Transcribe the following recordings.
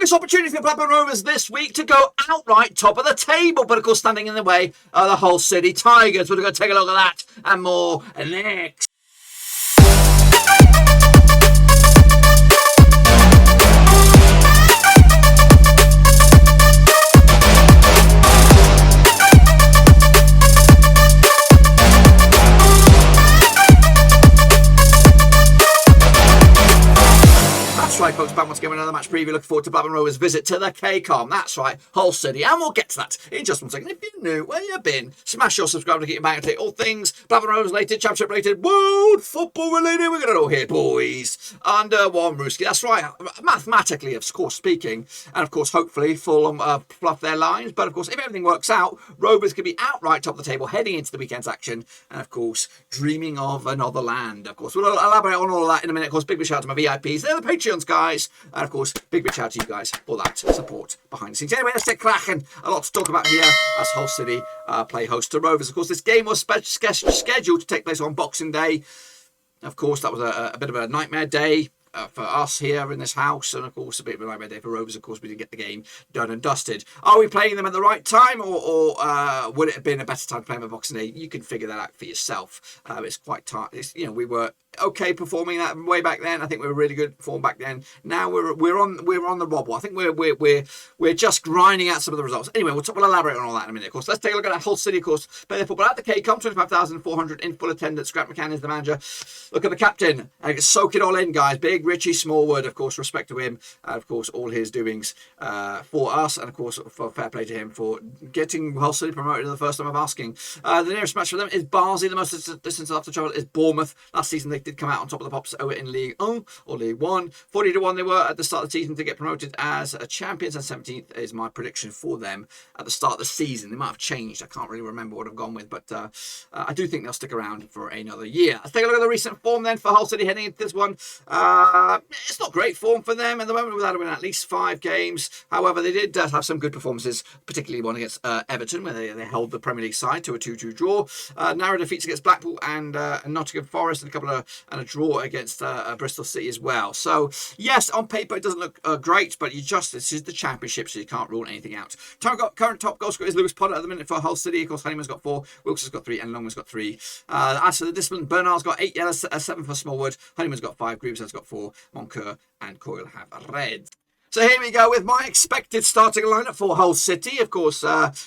Glorious opportunity for Blackburn Rovers this week to go outright top of the table, but of course standing in the way are the Hull City Tigers. We're going to take a look at that and more next. That's right, folks, back once again with another match preview. Looking forward to Blackburn Rovers' visit to the KCOM. That's right, Hull City. And we'll get to that in just 1 second. If you're new, where you been? Smash your subscribe to get you back and take all things Blackburn Rovers related, championship related, world football related. We're going to all here, boys. Under one Rooski. That's right, mathematically, of course, speaking. And of course, hopefully, Fulham fluff their lines. But of course, if everything works out, Rovers could be outright top of the table heading into the weekend's action. And of course, dreaming of another land. Of course, we'll elaborate on all of that in a minute. Of course, big shout out to my VIPs. They're the Patreons, guys. And of course, big shout out to you guys for that support behind the scenes. Anyway, let's get cracking. A lot to talk about here as Hull City play host to Rovers. Of course, this game was scheduled to take place on Boxing Day. Of course, that was a bit of a nightmare day for us here in this house, and of course a bit of a nightmare day for Rovers. Of course, we didn't get the game done and dusted. Are we playing them at the right time, or would it have been a better time to play them at Boxing Day? You can figure that out for yourself. It's quite tight. We were okay performing that way back then. I think we were really good form back then. Now we're on the wobble. I think we're just grinding out some of the results. Anyway, we'll elaborate on all that in a minute. Of course, let's take a look at Hull City. Of course, play their football at the KCOM, 25,400 in full attendance. Scrap McCann is the manager. Look at the captain. Soak it all in, guys. Big Richie Smallwood. Of course, respect to him. Of course, all his doings for us, and of course, for fair play to him for getting Hull City promoted in the first time of asking. The nearest match for them is Barnsley. The most distance after travel is Bournemouth. Last season they did come out on top of the pops in League 1 or League 1. 40-1 they were at the start of the season to get promoted as champions, and 17th is my prediction for them at the start of the season. They might have changed. I can't really remember what I've gone with, but I do think they'll stick around for another year. Let's take a look at the recent form then for Hull City heading into this one. It's not great form for them at the moment without winning at least 5 games. However, they did have some good performances, particularly one against Everton, where they held the Premier League side to a 2-2 draw. Narrow defeats against Blackpool and Nottingham Forest, and a draw against Bristol City as well. So yes, on paper it doesn't look great, but this is the Championship, so you can't rule anything out. Current top goal scorer is Lewis Potter at the minute for Hull City. Of course, Honeyman's got 4, Wilkes has got 3, and Longman's got 3. As for the discipline, Bernard's got 8 yellows, 7 for Smallwood. Honeyman's got 5, Greaves has got 4, Moncur and Coyle have red. So here we go with my expected starting lineup for Hull City. Of course,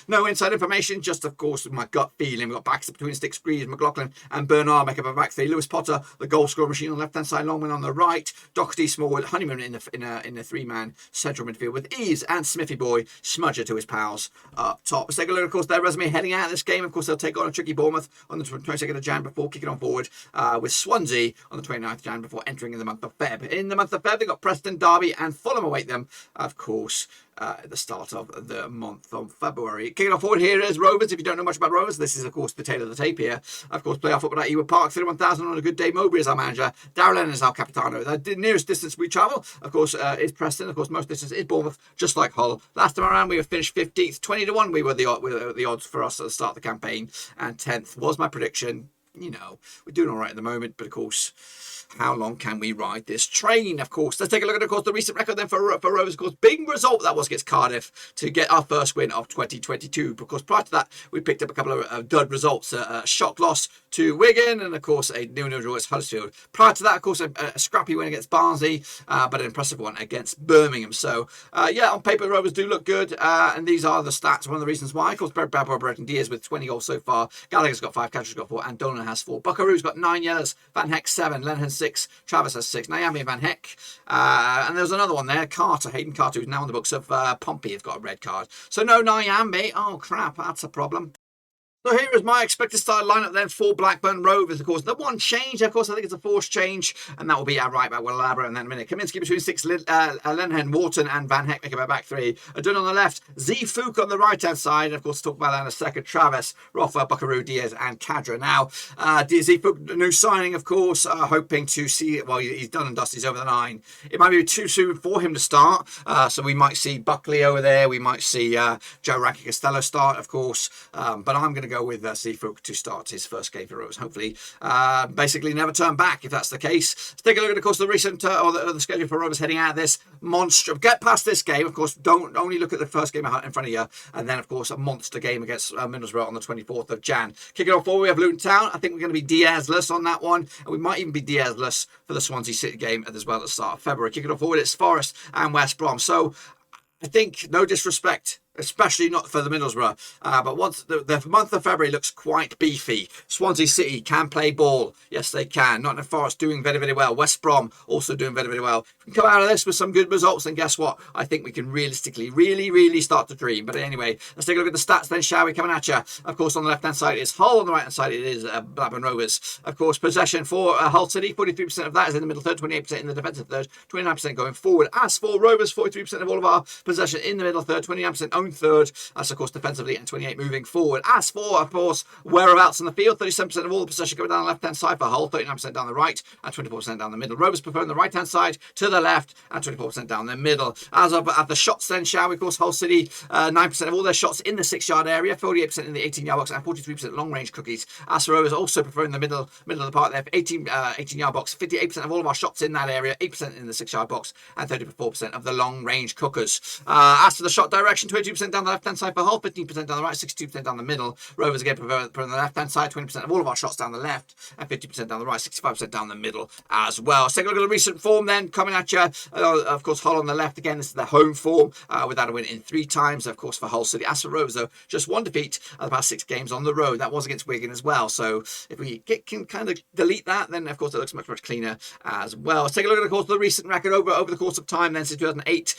no inside information, just of course my gut feeling. We've got backs between Sticks, Greaves, McLaughlin and Bernard make up a back 3. Lewis Potter, the goal scorer machine on the left hand side, Longman on the right, Doherty, Smallwood, Honeyman in the 3-man central midfield with ease, and Smithy Boy, Smudger to his pals up top. Let's take a look, of course, their resume heading out of this game. Of course, they'll take on a tricky Bournemouth on the 22nd of Jan before kicking on forward with Swansea on the 29th of Jan before entering in the month of Feb. In the month of Feb, they've got Preston, Derby and Fulham await them, of course, at the start of the month of February. Kicking off forward here is Rovers. If you don't know much about Rovers, this is, of course, the tail of the tape here. Of course, playoff football at Ewood Park, 31,000 on a good day. Mowbray is our manager. Darrell Lennon is our capitano. The nearest distance we travel, of course, is Preston. Of course, most distance is Bournemouth, just like Hull. Last time around, we were finished 15th, 20-1. We were the odds for us at the start of the campaign, and 10th was my prediction. We're doing all right at the moment, but of course, how long can we ride this train? Of course, let's take a look at, of course, the recent record then for Rovers. Of course, big result that was against Cardiff to get our first win of 2022. Because prior to that, we picked up a couple of dud results. A shock loss to Wigan, and of course, a 0-0 draw against Huddersfield. Prior to that, of course, a scrappy win against Barnsley, but an impressive one against Birmingham. So, on paper, Rovers do look good, and these are the stats. One of the reasons why. Of course, Bradbury Diaz with 20 goals so far. Gallagher's got 5, Catcher's got 4, and Dolan has 4. Buckaroo's got 9 yellows, Van Heck 7, Lennon 6, Travis has 6, Naomi and Van Heck, and there's another one there, Hayden Carter, who's now on the books of Pompey, has got a red card. So no Nyambe. Oh crap, that's a problem. So here is my expected start lineup then for Blackburn Rovers. Of course, the one change, of course, I think it's a forced change, and that will be our right back. We'll elaborate on that in a minute. Kaminsky between 6, Lenhen, Wharton, and Van Heck make up our back 3. Adun on the left, Z Fook on the right-hand side. And of course, talk about that in a second. Travis, Roffa, Buckaroo, Diaz, and Cadra. Now, Z Fook, new signing, of course, hoping to see, well, he's done and dusted, he's over the 9. It might be too soon for him to start, so we might see Buckley over there. We might see Joe Rankin Costello start, of course, but I'm going to to go with Seafolk to start his first game for Rovers. Hopefully, basically never turn back if that's the case. Let's take a look at, of course, the recent or the schedule for Rovers heading out of this monster. Get past this game, of course. Don't only look at the first game in front of you, and then, of course, a monster game against Middlesbrough on the 24th of Jan. Kicking off forward, we have Luton Town. I think we're going to be Diaz-less on that one, and we might even be Diaz-less for the Swansea City game as well at the start of February. Kicking off forward, it's Forest and West Brom. So I think, no disrespect, especially not for the Middlesbrough, but once the month of February looks quite beefy. Swansea City can play ball. Yes, they can. Nottingham Forest doing very, very well. West Brom also doing very, very well. If we can come out of this with some good results, then guess what? I think we can realistically really, really start to dream. But anyway, let's take a look at the stats then, shall we? Coming at you. Of course, on the left-hand side is Hull. On the right-hand side it is Blackburn Rovers. Of course, possession for Hull City, 43% of that is in the middle third, 28% in the defensive third, 29% going forward. As for Rovers, 43% of all of our possession in the middle third, 29% own third. That's, of course, defensively, and 28 moving forward. As for, of course, whereabouts on the field, 37% of all the possession coming down the left-hand side for Hull, 39% down the right, and 24% down the middle. Rovers preferring the right-hand side to the left, and 24% down the middle. As of at the shots then, shall we? Of course, Hull City, 9% of all their shots in the 6-yard area, 48% in the 18-yard box, and 43% long-range cookies. As for Rovers, also preferring the middle of the park there, 18-yard box, 58% of all of our shots in that area, 8% in the 6-yard box, and 34% of the long-range cookers. As for the shot direction, 22% down the left-hand side for Hull, 15% down the right, 62% down the middle. Rovers again prefer on the left-hand side, 20% of all of our shots down the left, and 50% down the right, 65% down the middle as well. Let's take a look at the recent form then, coming at you. Of course, Hull on the left again. This is the home form, without a win in 3 times, of course, for Hull City. As for Rovers, though, just 1 defeat of the past 6 games on the road. That was against Wigan as well. So if we can kind of delete that, then of course it looks much, much cleaner as well. Let's take a look at, of course, the recent record over the course of time then, since 2008.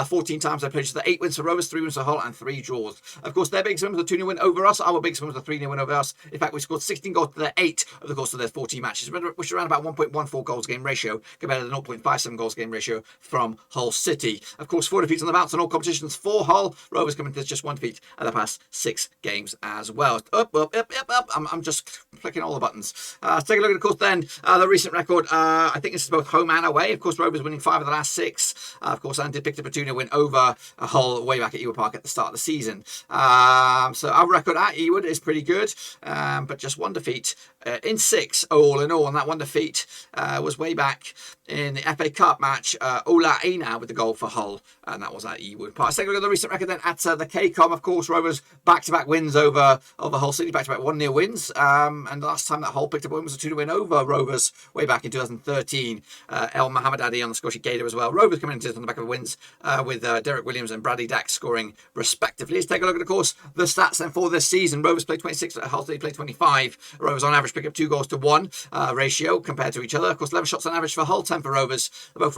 14 times I played the 8 wins for Rovers, 3 wins for Hull, and 3 draws. Of course, their biggest win was a 2-0 win over us. Our biggest win was a 3-0 win over us. In fact, we scored 16 goals to their 8 over the course of their 14 matches, which is around about 1.14 goals game ratio compared to the 0.57 goals game ratio from Hull City. Of course, 4 defeats on the bounce in all competitions for Hull. Rovers coming to just 1 defeat in the past 6 games as well. Up. I'm just clicking all the buttons. Let's take a look at, of course, then the recent record. I think this is both home and away. Of course, Rovers winning 5 of the last 6. Of course, and did pick up a 2-0 win over Hull way back at Ewood Park at the start of the season. So our record at Ewood is pretty good, but just 1 defeat in 6 all in all. And that 1 defeat was way back in the FA Cup match. Ola Aina with the goal for Hull, and that was at Ewood Park. Let's take a look at the recent record then at the KCOM. Of course, Rovers back-to-back wins over Hull City, back-to-back 1-0 wins. And the last time that Hull picked up a win was a 2-0 win over Rovers way back in 2013. El Mohammed on the Scottish Gator as well. Rovers coming into this on the back of wins with Derek Williams and Bradley Dack scoring respectively. Let's take a look at, of course, the stats then for this season. Rovers played 26, Hull City played 25. Rovers on average pick up 2 goals to 1 ratio compared to each other. Of course, 11 shots on average for Hull, 10 for Rovers. Both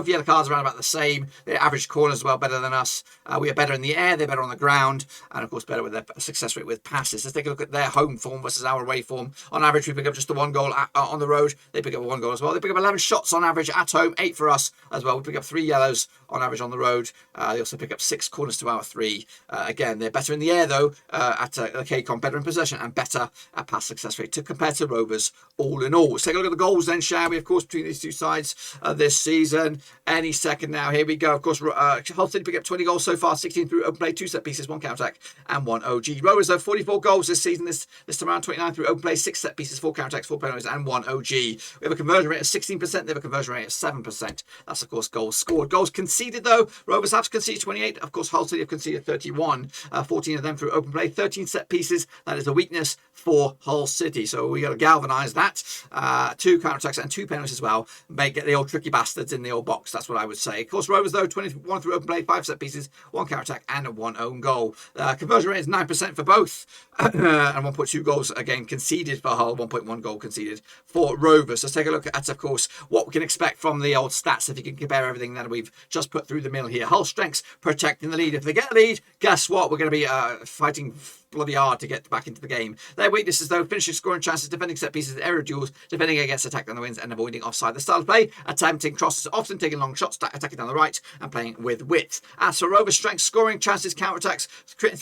yellow cards around about the same. Their average corners as well better than us. We are better in the air, they're better on the ground, and of course better with their success rate with passes. Let's take a look at their home form versus our away form. On average, we pick up just the 1 goal on the road. They pick up 1 goal as well. They pick up 11 shots on average at home, 8 for us as well. We pick up 3 yellows on average on the road. They also pick up 6 corners to our 3. Again, they're better in the air though at the KCOM, better in possession and better at pass success rate to compare to Rovers all in all. Let's take a look at the goals then, shall we? Of course, between these 2 sides this season. Any second now. Here we go. Of course, Hull City pick up 20 goals so far, 16 through open play, 2 set pieces, 1 counter-attack and 1 OG. Rovers though, 44 goals this season. This time around, 29 through open play, 6 set pieces, 4 counter-attacks, 4 penalties and 1 OG. We have a conversion rate of 16%. They have a conversion rate of 7%. That's, of course, goals scored. Goals conceded though. Rovers have conceded 28. Of course, Hull City have conceded 31. 14 of them through open play, 13 set pieces. That is a weakness for Hull City. So we got to galvanise that. 2 counter-attacks and 2 penalties as well. Get the old tricky bastards in the old box. That's what I would say. Of course, Rovers though, 21 through open play, 5 set pieces, 1 counter-attack and 1 own goal. Conversion rate is 9% for both. And 1.2 goals again conceded for Hull, 1.1 goal conceded for Rovers. Let's take a look at, of course, what we can expect from the old stats if you can compare everything that we've just put through the mill here. Hull strengths protecting the lead. If they get a lead, guess what? We're going to be fighting bloody hard to get back into the game. Their weaknesses though, finishing scoring chances, defending set pieces, aerial duels, defending against attack down the wings and avoiding offside. The style of play, attempting crosses, often taking long shots, attacking down the right and playing with width. As for Rovers' strengths, scoring chances, counter-attacks, creating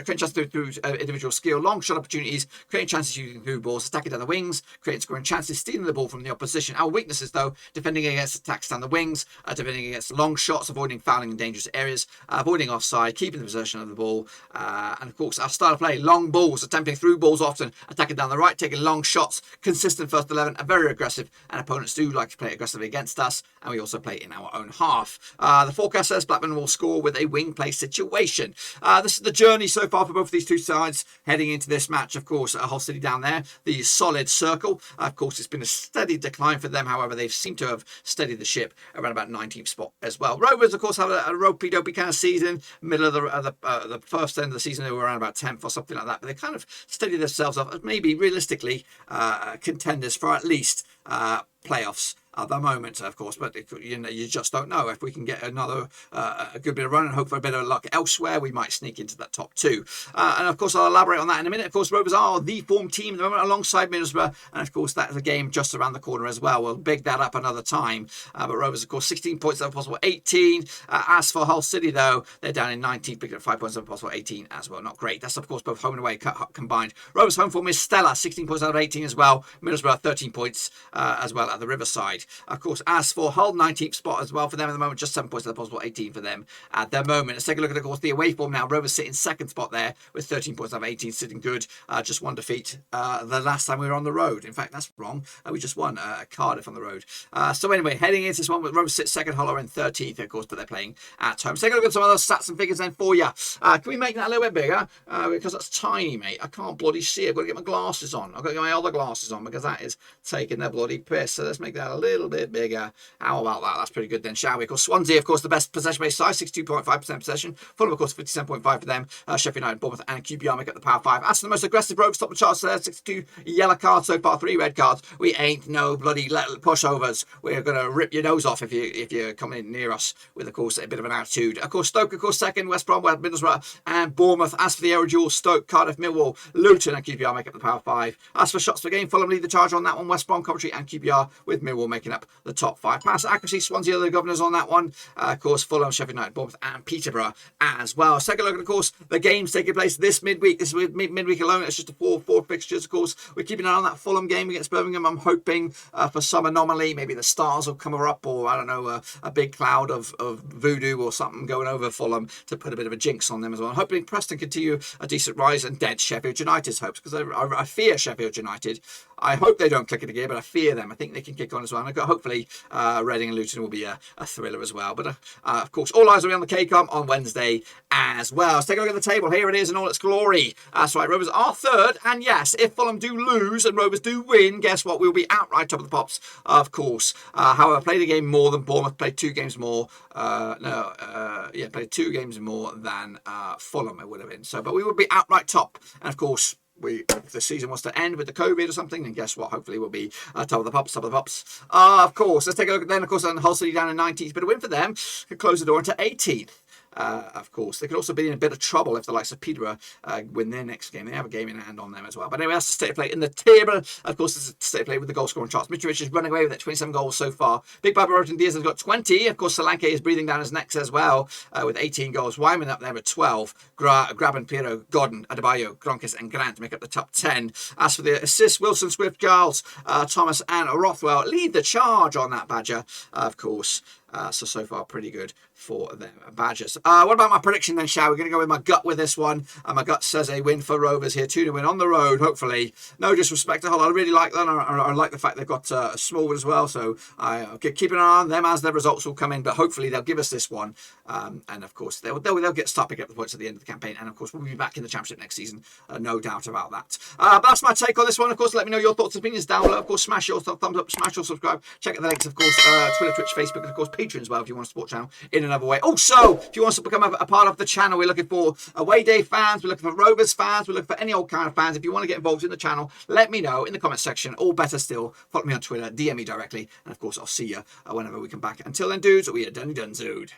chances through individual skill, long shot opportunities, creating chances using through balls, attacking down the wings, creating scoring chances, stealing the ball from the opposition. Our weaknesses though, defending against attacks down the wings, defending against long shots, avoiding fouling in dangerous areas, avoiding offside, keeping the possession of the ball, and of course our style of play. Long balls, attempting through balls often, attacking down the right, taking long shots, consistent first 11, and very aggressive. And opponents do like to play aggressively against us, and we also play in our own half. The forecast says Blackburn will score with a wing play situation. This is the journey so far for both of these two sides heading into this match. Of course, Hull City down there, the solid circle. Of course, it's been a steady decline for them. However, they've seemed to have steadied the ship around about 19th spot as well. Rovers, of course, have a ropey-dopey kind of season. Middle of the first end of the season, they were around about 10th or something like that. But they kind of steadied themselves up as maybe realistically contenders for at least playoffs at the moment, of course, but you just don't know. If we can get another a good bit of run and hope for a bit of luck elsewhere, we might sneak into that top two. And of course, I'll elaborate on that in a minute. Of course, Rovers are the form team at the moment alongside Middlesbrough, and of course, that's a game just around the corner as well. We'll big that up another time. But Rovers, of course, 16 points over possible 18. As for Hull City, though, they're down in 19th, picking up 5 points over possible 18 as well. Not great. That's, of course, both home and away combined. Rovers' home form is stellar, 16 points out of 18 as well. Middlesbrough, 13 points as well at the Riverside. Of course, as for Hull, 19th spot as well for them at the moment, just 7 points out of possible 18 for them at the moment. Let's take a look at, of course, the away form now. Rovers sit in second spot there with 13 points out of 18, sitting good. Just one defeat the last time we were on the road. In fact, that's wrong. We just won Cardiff on the road. So anyway, heading into this one, Rovers sit second, Hull are in 13th, of course, but they're playing at home. Let's take a look at some of those stats and figures then for you. Can we make that a little bit bigger? Because that's tiny, mate. I can't bloody see it. I've got to get my glasses on. I've got to get my other glasses on because that is taking their bloody piss. So let's make that a little bit bigger. How about that? That's pretty good then, shall we? Of course, Swansea, of course, the best possession-based side, 62.5% possession. Fulham, of course, 57.5% for them. Sheffield United, Bournemouth, and QPR make up the Power 5. As for the most aggressive Rovers, top of the charts there, 62 yellow cards so far, 3 red cards. We ain't no bloody pushovers. We're going to rip your nose off if you're coming in near us with, of course, a bit of an attitude. Of course, Stoke, of course, second. West Brom, Middlesbrough, and Bournemouth. As for the Aero duel, Stoke, Cardiff, Millwall, Luton, and QPR make up the Power 5. As for shots per game, Fulham lead the charge on that one. West Brom, Coventry, and QPR with Millwall making up the top 5. Pass accuracy, Swansea are the governors on that one. Of course, Fulham, Sheffield United, Bournemouth, and Peterborough as well. Let's take a look at, of course, the games taking place this midweek. This is midweek alone. It's just a four fixtures, of course. We're keeping an eye on that Fulham game against Birmingham. I'm hoping for some anomaly. Maybe the stars will come up, or I don't know, a big cloud of voodoo or something going over Fulham to put a bit of a jinx on them as well. I'm hoping Preston continue a decent rise and dead Sheffield United's hopes, because I fear Sheffield United. I hope they don't click it again, but I fear them. I think they can kick on as well. And I've got, hopefully, Reading and Luton will be a thriller as well. But of course, all eyes will be on the KCOM on Wednesday as well. Let's take a look at the table. Here it is in all its glory. That's right, Rovers are third. And yes, if Fulham do lose and Rovers do win, guess what? We'll be outright top of the pops, of course. However, played a game more than Bournemouth, played 2 games more. Played 2 games more than Fulham, it would have been. So, but we would be outright top. And of course, if the season was to end with the COVID or something, then guess what? Hopefully we'll be top of the pops. Of course, let's take a look at then, of course, on Hull City down in 19th. But a win for them could close the door into 18th. Of course, they could also be in a bit of trouble if the likes of Peterborough win their next game. They have a game in hand on them as well. But anyway, that's the state of play in the table. Of course, this is the state of play with the goal scoring charts. Mitrovic is running away with it, 27 goals so far. Big Baba Roten Diaz has got 20. Of course, Solanke is breathing down his neck as well with 18 goals. Wyman up there with 12. Graben, Piero, Gordon, Adebayo, Gronkis, and Grant make up the top 10. As for the assists, Wilson, Swift, Giles, Thomas, and Rothwell lead the charge on that Badger, of course. So far, pretty good for them Badgers. What about my prediction then, shall we? We're going to go with my gut with this one. My gut says a win for Rovers here. 2-0 win on the road, hopefully. No disrespect to Hull. I really like that. I like the fact they've got a small one as well. So I keep an eye on them as their results will come in. But hopefully they'll give us this one. And of course, they'll get start picking up the points at the end of the campaign. And of course, we'll be back in the Championship next season. No doubt about that. But that's my take on this one. Of course, let me know your thoughts and opinions down below. Of course, smash your thumbs up, smash your subscribe. Check out the links, of course, Twitter, Twitch, Facebook, and of course, Patreon as well if you want to support channel in another way. Also, if you want to become a part of the channel, we're looking for away day fans, we're looking for Rovers fans, we're looking for any old kind of fans. If you want to get involved in the channel, let me know in the comment section, or better still, follow me on Twitter, DM me directly, and of course I'll see you whenever we come back. Until then, dudes, we are done, dude.